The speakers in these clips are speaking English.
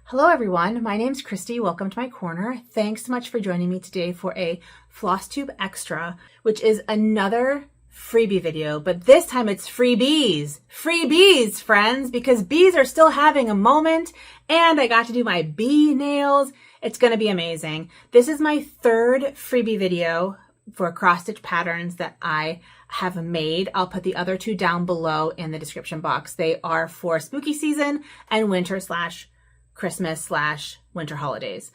Hello everyone, my name's Christy. Welcome to my corner. Thanks so much for joining me today for a flosstube extra, which is another freebie video, but this time it's freebies. Freebies, friends, because bees are still having a moment and I got to do my bee nails. It's going to be amazing. This is my third freebie video for cross stitch patterns that I have made. I'll put the other two down below in the description box. They are for spooky season and winter / Christmas / winter holidays.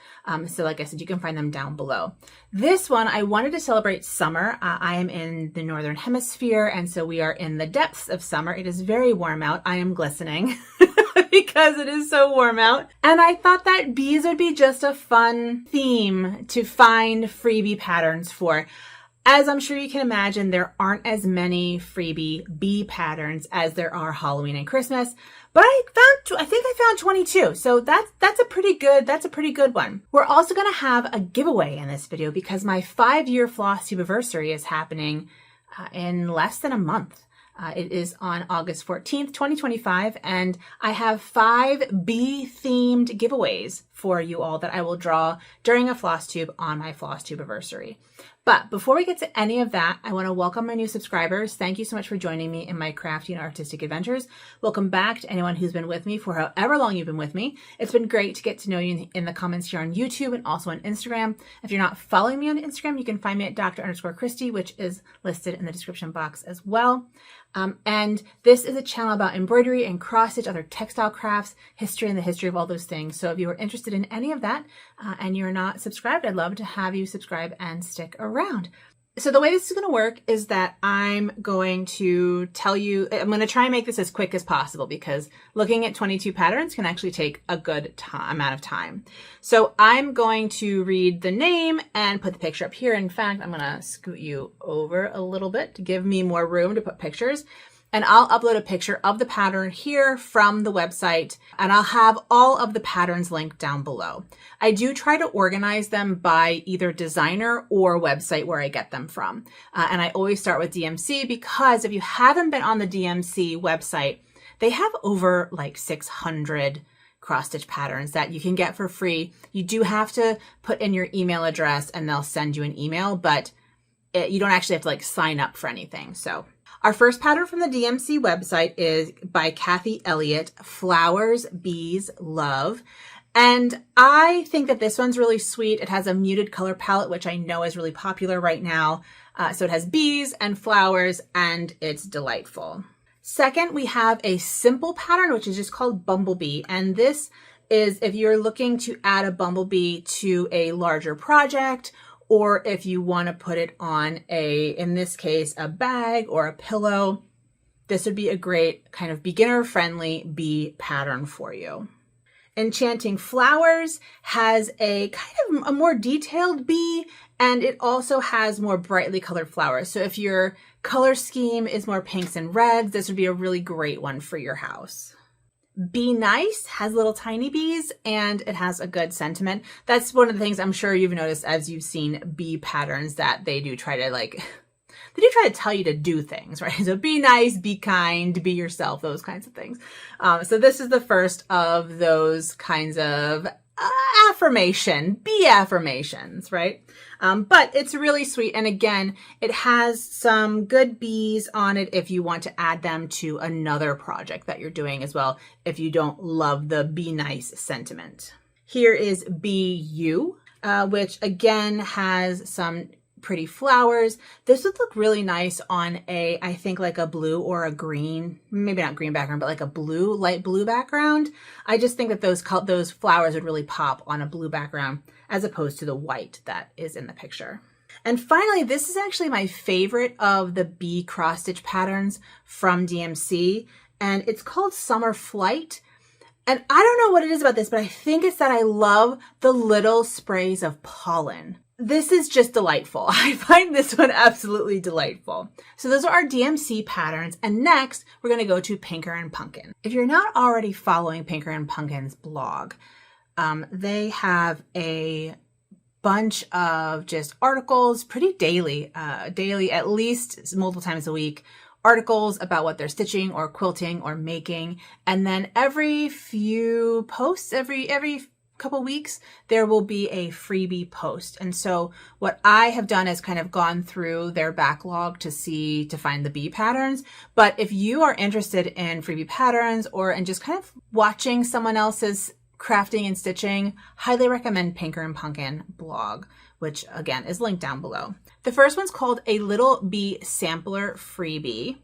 So like I said, you can find them down below. This one, I wanted to celebrate summer. I am in the Northern Hemisphere, and so we are in the depths of summer. It is very warm out. I am glistening because it is so warm out. And I thought that bees would be just a fun theme to find freebie patterns for. As I'm sure you can imagine, there aren't as many freebie bee patterns as there are Halloween and Christmas, but I think I found 22. So that's a pretty good one. We're also going to have a giveaway in this video because my 5-year flosstube anniversary is happening in less than a month. It is on August 14th, 2025, and I have 5 bee-themed giveaways for you all that I will draw during a flosstube on my flosstube anniversary. But before we get to any of that, I want to welcome my new subscribers. Thank you so much for joining me in my crafty and artistic adventures. Welcome back to anyone who's been with me for however long you've been with me. It's been great to get to know you in the comments here on YouTube and also on Instagram. If you're not following me on Instagram, you can find me at Dr_Christy, which is listed in the description box as well. And this is a channel about embroidery and cross stitch, other textile crafts, history, and the history of all those things. So if you are interested in any of that and you're not subscribed, I'd love to have you subscribe and stick around. So the way this is going to work is that I'm going to tell you, I'm going to try and make this as quick as possible because looking at 22 patterns can actually take a good amount of time. So I'm going to read the name and put the picture up here. In fact, I'm going to scoot you over a little bit to give me more room to put pictures. And I'll upload a picture of the pattern here from the website, and I'll have all of the patterns linked down below. I do try to organize them by either designer or website where I get them from. And I always start with DMC because if you haven't been on the DMC website, they have over like 600 cross stitch patterns that you can get for free. You do have to put in your email address and they'll send you an email, but you don't actually have to like sign up for anything. So our first pattern from the DMC website is by Kathy Elliott, Flowers, Bees, Love. And I think that this one's really sweet. It has a muted color palette, which I know is really popular right now. So it has bees and flowers, and it's delightful. Second, we have a simple pattern, which is just called Bumblebee. And this is if you're looking to add a bumblebee to a larger project, or if you want to put it on in this case, a bag or a pillow, this would be a great kind of beginner-friendly bee pattern for you. Enchanting Flowers has a kind of a more detailed bee, and it also has more brightly colored flowers. So if your color scheme is more pinks and reds, this would be a really great one for your house. Be Nice has little tiny bees and it has a good sentiment. That's one of the things I'm sure you've noticed as you've seen bee patterns that they do try to tell you to do things, right? So be nice, be kind, be yourself, those kinds of things. So this is the first of those kinds of bee affirmations, right? But it's really sweet. And again, it has some good bees on it if you want to add them to another project that you're doing as well, if you don't love the be nice sentiment. Here is Be You, which again has some pretty flowers. This would look really nice on I think like a blue or a green, maybe not green background, but like a blue, light blue background. I just think that those flowers would really pop on a blue background as opposed to the white that is in the picture. And finally, this is actually my favorite of the bee cross stitch patterns from DMC, and it's called Summer Flight. And I don't know what it is about this, but I think it's that I love the little sprays of pollen. This is just delightful. I find this one absolutely delightful. So those are our DMC patterns. And next, we're going to go to Pinker and Punkin. If you're not already following Pinker and Punkin's blog, they have a bunch of just articles pretty daily, at least multiple times a week, articles about what they're stitching or quilting or making. And then every few posts, every couple weeks, there will be a freebie post. And so what I have done is kind of gone through their backlog to find the bee patterns. But if you are interested in freebie patterns or in just kind of watching someone else's crafting and stitching, highly recommend Pinker and Punkin blog, which again is linked down below. The first one's called A Little Bee Sampler Freebie.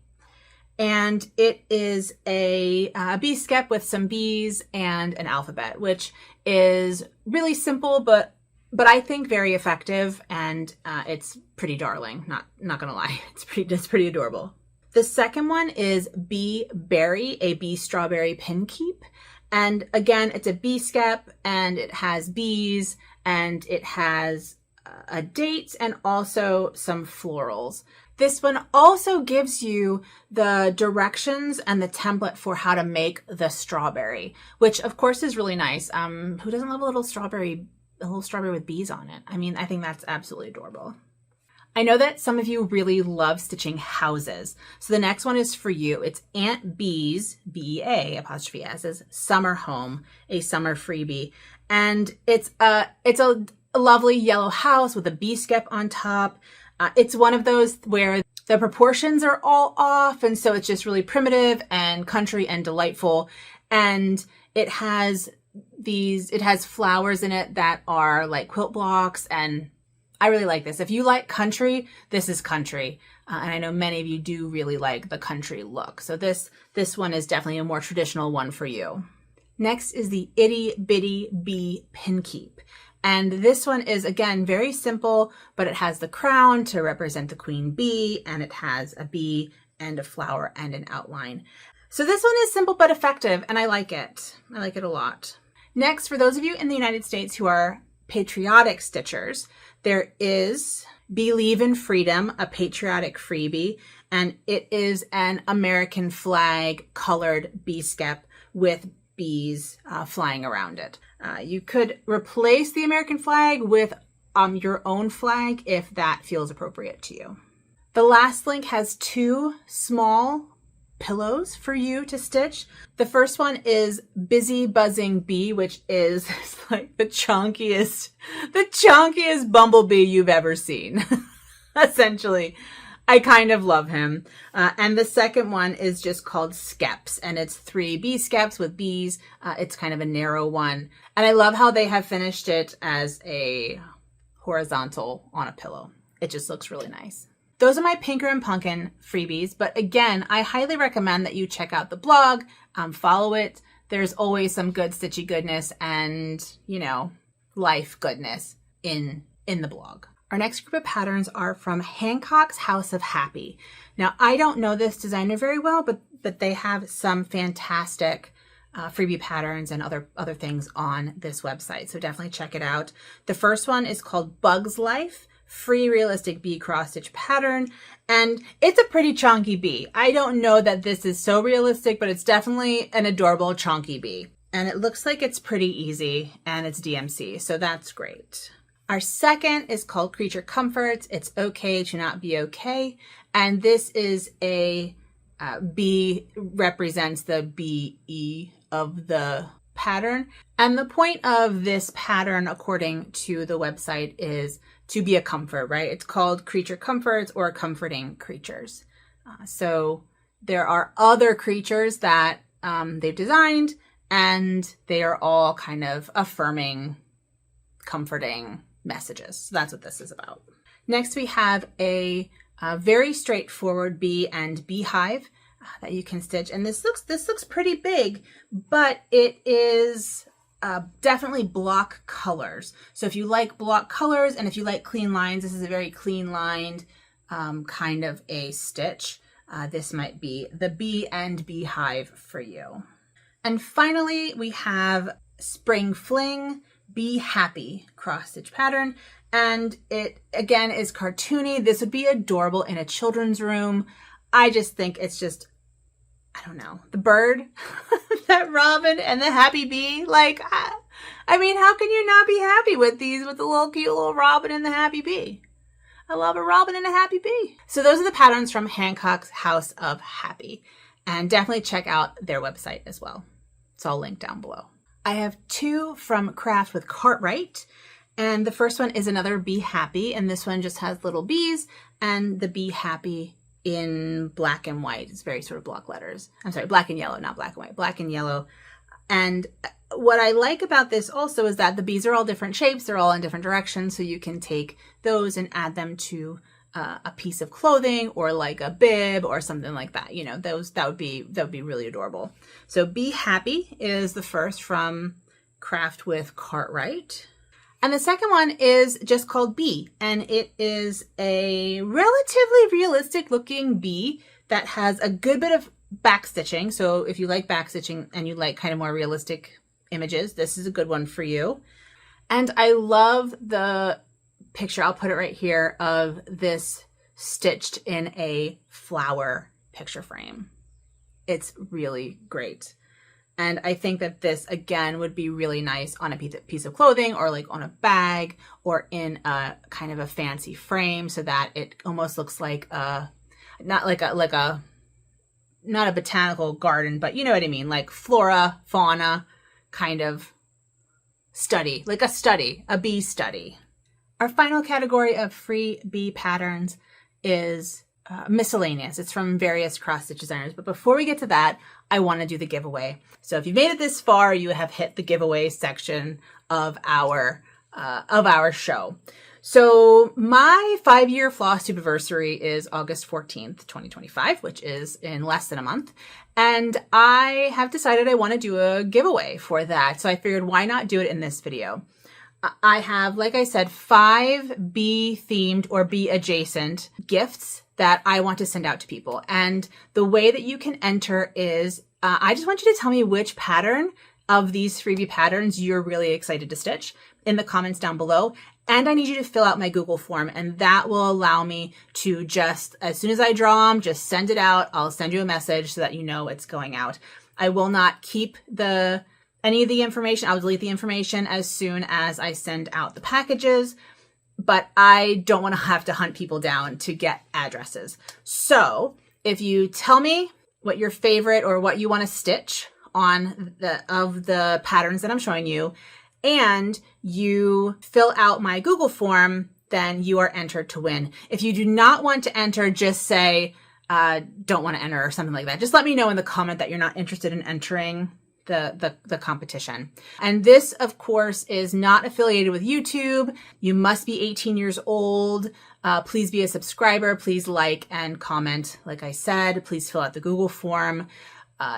And it is a bee skep with some bees and an alphabet, which is really simple, but I think very effective, and it's pretty darling. Not gonna lie, it's pretty adorable. The second one is Bee Berry, a bee strawberry pin keep, and again, it's a bee skep, and it has bees, and it has dates and also some florals. This one also gives you the directions and the template for how to make the strawberry, which of course is really nice. Who doesn't love a little strawberry with bees on it? I mean, I think that's absolutely adorable. I know that some of you really love stitching houses. So the next one is for you. It's Aunt Bee's, B-E-A, apostrophe S, Summer Home, a summer freebie. And it's a lovely yellow house with a bee skep on top. It's one of those where the proportions are all off, and so it's just really primitive and country and delightful. And it has flowers in it that are like quilt blocks, and I really like this. If you like country, this is country. And I know many of you do really like the country look. So this one is definitely a more traditional one for you. Next is the Itty Bitty Bee Pin Keep. And this one is, again, very simple, but it has the crown to represent the queen bee, and it has a bee and a flower and an outline. So this one is simple but effective, and I like it. I like it a lot. Next, for those of you in the United States who are patriotic stitchers, there is Believe in Freedom, a patriotic freebie, and it is an American flag colored bee skep with bees flying around it. You could replace the American flag with your own flag if that feels appropriate to you. The last link has two small pillows for you to stitch. The first one is Busy Buzzing Bee, which is like the chunkiest bumblebee you've ever seen. Essentially. I kind of love him. And the second one is just called Skeps, and it's 3 bee skeps with bees. It's kind of a narrow one. And I love how they have finished it as a horizontal on a pillow. It just looks really nice. Those are my Pinker and Punkin freebies. But again, I highly recommend that you check out the blog, follow it. There's always some good stitchy goodness and, life goodness in the blog. Our next group of patterns are from Hancock's House of Happy. Now, I don't know this designer very well, but they have some fantastic freebie patterns and other things on this website. So definitely check it out. The first one is called Bug's Life, Free Realistic Bee Cross Stitch Pattern. And it's a pretty chunky bee. I don't know that this is so realistic, but it's definitely an adorable chunky bee. And it looks like it's pretty easy, and it's DMC, so that's great. Our second is called Creature Comforts. It's okay to not be okay. And this is a B represents the BE of the pattern. And the point of this pattern, according to the website, is to be a comfort, right? It's called Creature Comforts or Comforting Creatures. So there are other creatures that they've designed, and they are all kind of affirming, comforting messages. So that's what this is about. Next, we have a very straightforward bee and beehive that you can stitch. And this looks pretty big, but it is definitely block colors. So if you like block colors and if you like clean lines, this is a very clean lined kind of a stitch. This might be the bee and beehive for you. And finally, we have Spring Fling Be Happy cross stitch pattern. And it again is cartoony. This would be adorable in a children's room. I just think it's just, I don't know, the bird, that robin and the happy bee. Like, I mean, how can you not be happy with these, with the little cute little robin and the happy bee? I love a robin and a happy bee. So those are the patterns from Hancock's House of Happy. And definitely check out their website as well. It's all linked down below. I have two from Craft with Cartwright. And the first one is another Be Happy. And this one just has little bees and the Be Happy in black and white. It's very sort of block letters. I'm sorry, black and yellow, not black and white, black and yellow. And what I like about this also is that the bees are all different shapes. They're all in different directions. So you can take those and add them to a piece of clothing or like a bib or something like that. You know, that would be really adorable. So Be Happy is the first from Craft with Cartwright. And the second one is just called Bee, and it is a relatively realistic looking bee that has a good bit of back stitching. So if you like back stitching and you like kind of more realistic images, this is a good one for you. And I love the picture, I'll put it right here, of this stitched in a flower picture frame. It's really great. And I think that this, again, would be really nice on a piece of clothing or like on a bag or in a kind of a fancy frame so that it almost looks like not a botanical garden, but you know what I mean? Like flora, fauna kind of study, like a bee study. Our final category of free bee patterns is miscellaneous. It's from various cross stitch designers. But before we get to that, I want to do the giveaway. So if you've made it this far, you have hit the giveaway section of our show. So my 5-year FlossTube anniversary is August 14th, 2025, which is in less than a month. And I have decided I want to do a giveaway for that. So I figured why not do it in this video? I have, like I said, 5 bee themed or bee adjacent gifts that I want to send out to people. And the way that you can enter is, I just want you to tell me which pattern of these freebie patterns you're really excited to stitch in the comments down below. And I need you to fill out my Google form, and that will allow me to just, as soon as I draw them, just send it out. I'll send you a message so that you know it's going out. I will not keep any of the information. I'll delete the information as soon as I send out the packages, but I don't want to have to hunt people down to get addresses. So if you tell me what your favorite or what you want to stitch on the patterns that I'm showing you, and you fill out my Google form, then you are entered to win. If you do not want to enter, just say, don't want to enter or something like that. Just let me know in the comment that you're not interested in entering the competition. And this, of course, is not affiliated with YouTube. You must be 18 years old. Please be a subscriber. Please like and comment. Like I said, please fill out the Google form.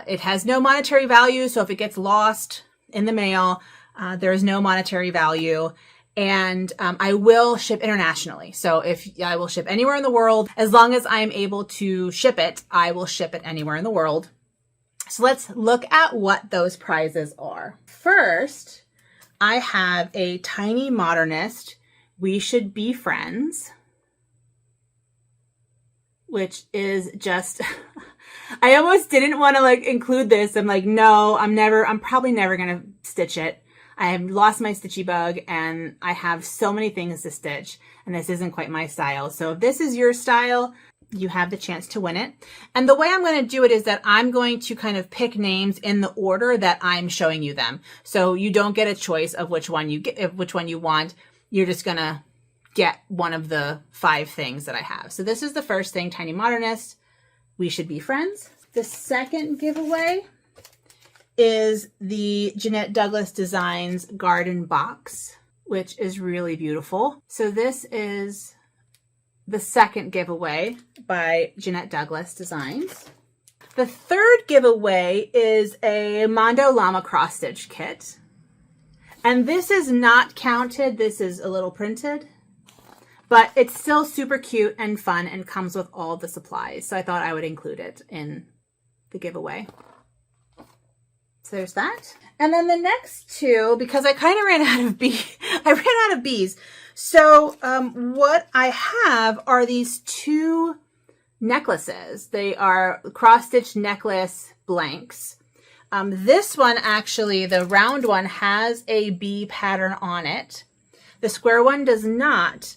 It has no monetary value. So if it gets lost in the mail, there is no monetary value. And I will ship internationally. So if I will ship anywhere in the world, as long as I'm able to ship it, I will ship it anywhere in the world. So let's look at what those prizes are. First, I have a Tiny Modernist, We Should Be Friends, which is just, I almost didn't want to like include this. I'm like, no, I'm probably never going to stitch it. I have lost my stitchy bug and I have so many things to stitch and this isn't quite my style. So if this is your style, you have the chance to win it. And the way I'm going to do it is that I'm going to kind of pick names in the order that I'm showing you them. So you don't get a choice of which one you get, which one you want. You're just going to get one of the 5 things that I have. So this is the first thing, Tiny Modernist, We Should Be Friends. The second giveaway is the Jeanette Douglas Designs Garden Box, which is really beautiful. So this is the second giveaway by Jeanette Douglas Designs. The third giveaway is a Mondo Llama cross stitch kit. And this is not counted. This is a little printed, but it's still super cute and fun and comes with all the supplies. So I thought I would include it in the giveaway. So there's that. And then the next 2, because I kind of ran out of bees. So what I have are these 2 necklaces. They are cross-stitch necklace blanks. This one actually, the round one, has a bee pattern on it. The square one does not,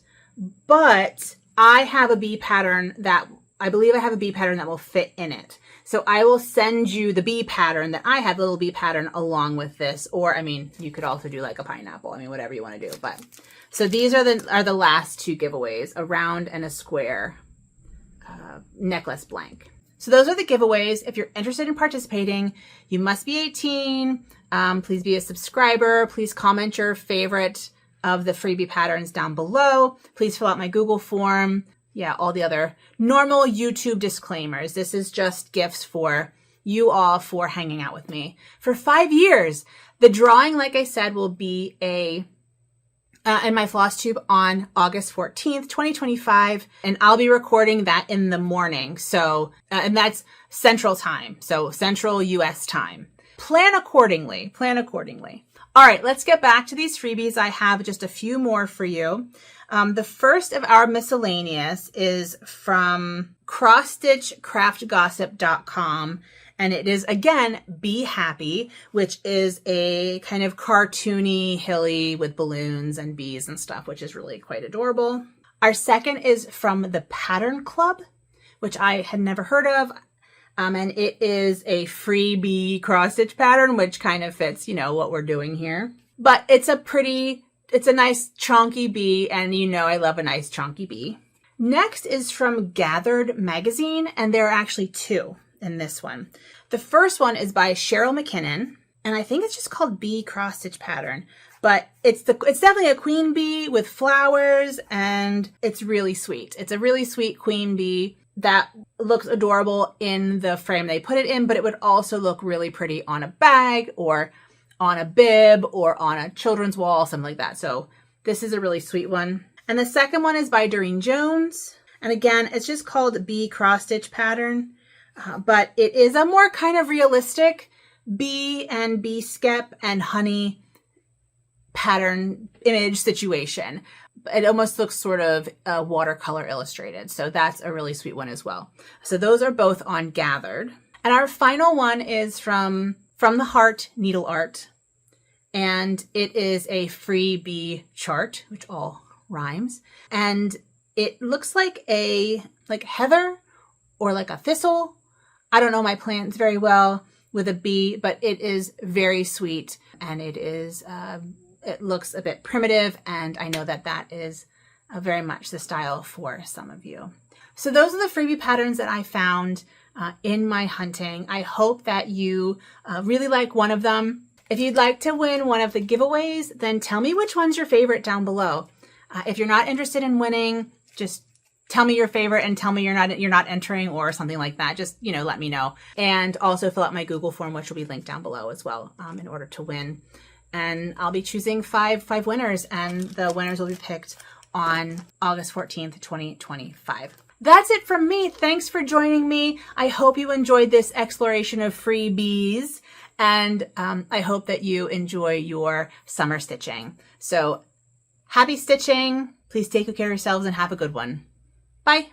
but I have a bee pattern that, I believe I have a bee pattern that will fit in it. So I will send you the bee pattern that I have, the little bee pattern along with this. Or, I mean, you could also do like a pineapple. I mean, whatever you want to do. But so these are the last two giveaways, a round and a square necklace blank. So those are the giveaways. If you're interested in participating, you must be 18. Please be a subscriber. Please comment your favorite of the freebie patterns down below. Please fill out my Google form. Yeah, all the other normal YouTube disclaimers. This is just gifts for you all for hanging out with me for 5 years. The drawing, like I said, will be in my floss tube on August 14th, 2025. And I'll be recording that in the morning. So, and that's Central Time. So Central US time. Plan accordingly. Plan accordingly. All right, let's get back to these freebies. I have just a few more for you. The first of our miscellaneous is from crossstitchcraftgossip.com. And it is, again, Be Happy, which is a kind of cartoony, hilly with balloons and bees and stuff, which is really quite adorable. Our second is from the Pattern Club, which I had never heard of. And it is a FreeBEE cross stitch pattern, which kind of fits, you know, what we're doing here. But it's a nice chunky bee, and you know I love a nice chunky bee. Next is from Gathered Magazine, and there are actually two in this one. The first one is by Cheryl McKinnon, and I think it's just called Bee Cross Stitch Pattern, but it's definitely a queen bee with flowers, and it's really sweet. It's a really sweet queen bee that looks adorable in the frame they put it in, but it would also look really pretty on a bag or on a bib or on a children's wall, something like that. So this is a really sweet one. And the second one is by Doreen Jones. And again, it's just called Bee Cross Stitch Pattern, but it is a more kind of realistic bee and bee skep and honey pattern image situation. It almost looks sort of watercolor illustrated. So that's a really sweet one as well. So those are both on Gathered. And our final one is from the Heart Needle Art. And it is a FreeBEE chart, which all rhymes. And it looks like heather or like a thistle. I don't know my plants very well with a bee, but it is very sweet. And it is, it looks a bit primitive, and I know that is very much the style for some of you. So those are the freebie patterns that I found in my hunting. I hope that you really like one of them. If you'd like to win one of the giveaways, then tell me which one's your favorite down below. If you're not interested in winning, just tell me your favorite and tell me you're not entering or something like that. Just, you know, let me know. And also fill out my Google form, which will be linked down below as well, in order to win. And I'll be choosing five winners, and the winners will be picked on August 14th, 2025. That's it from me. Thanks for joining me. I hope you enjoyed this exploration of freebies, and I hope that you enjoy your summer stitching. So happy stitching. Please take good care of yourselves and have a good one. Bye.